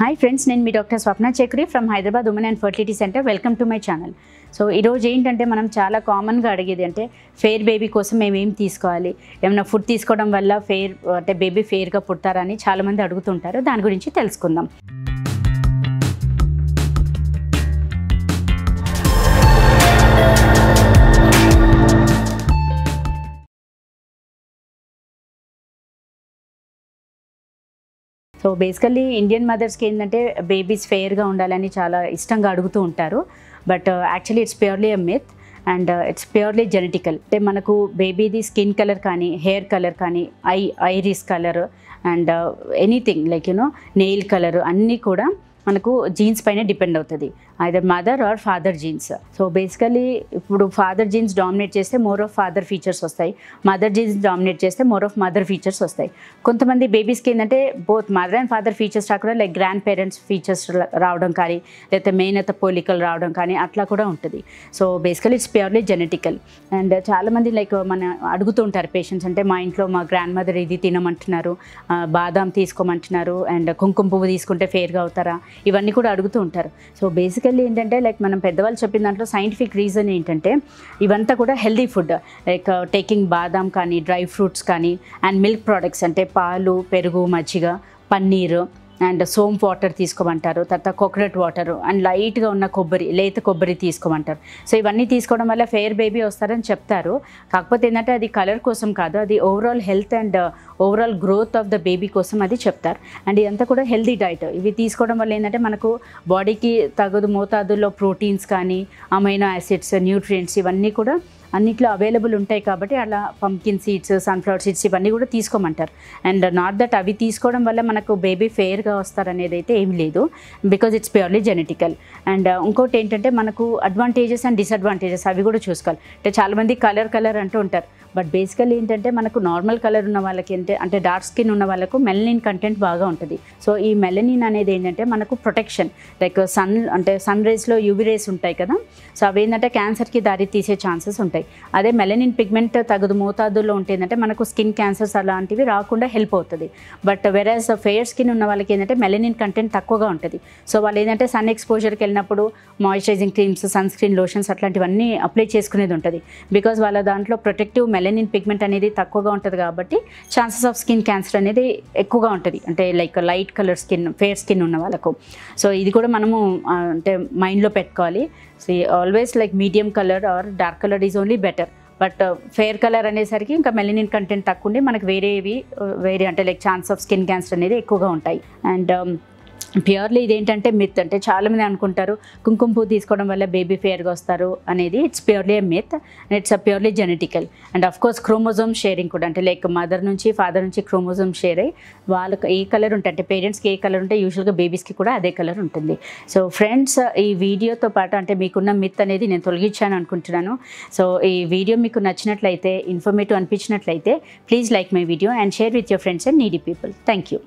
Hi friends, నేను మీ doctor Swapna Chakri from Hyderabad women and fertility centre. Welcome to my channel. So ఈరోజు ఏంటంటే మనం చాలా కామన్గా అడిగేది అంటే ఫెయిర్ బేబీ కోసం మేము ఏం తీసుకోవాలి, ఏమైనా ఫుడ్ తీసుకోవడం వల్ల ఫెయిర్ అంటే బేబీ ఫెయిర్గా పుడతారని చాలామంది అడుగుతుంటారు. దాని గురించి తెలుసుకుందాం. సో బేసికల్లీ ఇండియన్ మదర్స్కి ఏంటంటే బేబీస్ ఫెయిర్గా ఉండాలని చాలా ఇష్టంగా అడుగుతూ ఉంటారు. But actually it's purely a myth and it's purely genetical. అంటే మనకు బేబీది స్కిన్ కలర్ కానీ, హెయిర్ కలర్ కానీ, iris colour and anything like nail colour అన్నీ కూడా మనకు జీన్స్ పైన డిపెండ్ అవుతుంది, either mother or father genes. So basically ఇప్పుడు ఫాదర్ జీన్స్ డామినేట్ చేస్తే మోర్ ఆఫ్ ఫాదర్ ఫీచర్స్ వస్తాయి, మదర్ జీన్స్ డామినేట్ చేస్తే మోర్ ఆఫ్ మదర్ ఫీచర్స్ వస్తాయి. కొంతమంది బేబీస్కి ఏంటంటే both mother and father features రాకుండా లైక్ గ్రాండ్ పేరెంట్స్ ఫీచర్స్ రావడం కానీ, లేకపోతే మేనత పోలికలు రావడం కానీ అట్లా కూడా ఉంటుంది. So basically it's purely genetical. And చాలామంది లైక్ మన అడుగుతూ ఉంటారు పేషెంట్స్, అంటే మా ఇంట్లో మా గ్రాండ్ మదర్ ఇది తినమంటున్నారు, బాదాం తీసుకోమంటున్నారు, అండ్ కుంకుమ పువ్వు తీసుకుంటే ఫెయిర్గా అవుతారా, ఇవన్నీ కూడా అడుగుతూ ఉంటారు. సో బేసికల్లీ ఏంటంటే లైక్ మనం పెద్దవాళ్ళు చెప్పిన దాంట్లో సైంటిఫిక్ రీజన్ ఏంటంటే ఇవంతా కూడా హెల్దీ ఫుడ్, లైక్ టేకింగ్ బాదాం కానీ, డ్రై ఫ్రూట్స్ కానీ, అండ్ మిల్క్ ప్రోడక్ట్స్ అంటే పాలు, పెరుగు, మజ్జిగ, పన్నీరు అండ్ సోంప్ వాటర్ తీసుకోమంటారు. తర్వాత కోకోనట్ వాటర్ అండ్ లైట్గా ఉన్న కొబ్బరి, లేత కొబ్బరి తీసుకోమంటారు. సో ఇవన్నీ తీసుకోవడం వల్ల ఫెయిర్ బేబీ వస్తారని చెప్తారు. కాకపోతే ఏంటంటే అది కలర్ కోసం కాదు, అది overall health and overall growth of the baby కోసం అది చెప్తారు. అండ్ ఇదంతా కూడా హెల్తీ డైట్. ఇవి తీసుకోవడం వల్ల ఏంటంటే మనకు బాడీకి తగదు మోతాదుల్లో ప్రోటీన్స్ కానీ, అమైనో యాసిడ్స్, న్యూట్రియంట్స్ ఇవన్నీ కూడా అన్నిట్లో అవైలబుల్ ఉంటాయి. కాబట్టి అలా పంకిన్ సీడ్స్, సన్ఫ్లవర్ సీడ్స్ ఇవన్నీ కూడా తీసుకోమంటారు. అండ్ నాట్ దట్ అవి తీసుకోవడం వల్ల మనకు బేబీ ఫెయిర్గా వస్తారనేది అయితే ఏం లేదు, because it's purely genetical. And ఇంకోటి ఏంటంటే మనకు అడ్వాంటేజెస్ అండ్ డిసడ్వాంటేజెస్ అవి కూడా చూసుకోవాలి. అంటే చాలామంది కలర్ అంటూ ఉంటారు, బట్ బేసికల్లీ ఏంటంటే మనకు నార్మల్ కలర్ ఉన్న వాళ్ళకి అంటే డార్క్ స్కిన్ ఉన్న వాళ్ళకు మెలనిన్ కంటెంట్ బాగా ఉంటుంది. సో ఈ మెలనిన్ అనేది ఏంటంటే మనకు ప్రొటెక్షన్, లైక్ సన్ రేస్లో యూవీ రేస్ ఉంటాయి కదా, సో అవి ఏంటంటే క్యాన్సర్కి దారి తీసే ఛాన్సెస్ ఉంటాయి. అదే మెలనిన్ పిగ్మెంట్ తగదు మోతాదుల్లో ఉంటేందంటే మనకు స్కిన్ క్యాన్సర్స్ అలాంటివి రాకుండా హెల్ప్ అవుతుంది. బట్ వెరాజ్ ఫెయిర్ స్కిన్ ఉన్న వాళ్ళకి ఏంటంటే మెలనిన్ కంటెంట్ తక్కువగా ఉంటుంది. సో వాళ్ళు ఏంటంటే సన్ ఎక్స్పోజర్కి వెళ్ళినప్పుడు moisturising creams, sun screen lotions అట్లాంటివన్నీ అప్లై చేసుకునేది ఉంటుంది. బికాజ్ వాళ్ళ దాంట్లో ప్రొటెక్టివ్ మెలనిన్ పిగ్మెంట్ అనేది తక్కువగా ఉంటుంది కాబట్టి ఛాన్సెస్ ఆఫ్ స్కిన్ క్యాన్సర్ అనేది ఎక్కువగా ఉంటుంది, అంటే like light colour skin, fair skin ఉన్న వాళ్ళకు. సో ఇది కూడా మనము అంటే మైండ్లో పెట్టుకోవాలి. So always like medium colour or dark colour is only better. But fair colour అనేసరికి ఇంకా మెలనిన్ కంటెంట్ తక్కువ ఉండి మనకు వేరే అంటే like chance of skin cancer అనేది ఎక్కువగా ఉంటాయి. అండ్ ప్యూర్లీ ఇదేంటంటే మిత్. అంటే చాలామంది అనుకుంటారు కుంకుమ పువ్వు తీసుకోవడం వల్ల బేబీ ఫెయిర్గా వస్తారు అనేది. It's purely a myth and it's purely genetical. And of course chromosome sharing కూడా, అంటే లైక్ మదర్ నుంచి ఫాదర్ నుంచి క్రోమోజోమ్ షేర్ అయ్యి వాళ్ళకి ఏ కలర్ ఉంటే, అంటే పేరెంట్స్కి ఏ కలర్ ఉంటే యూజువల్గా బేబీస్కి కూడా అదే కలర్ ఉంటుంది. సో ఫ్రెండ్స్, ఈ వీడియోతో పాటు అంటే మీకున్న మిత్ అనేది నేను తొలగించాను అనుకుంటున్నాను. సో ఈ వీడియో మీకు నచ్చినట్లయితే, ఇన్ఫర్మేటివ్ అనిపించినట్లయితే please like my video and share with your friends and needy people. Thank you.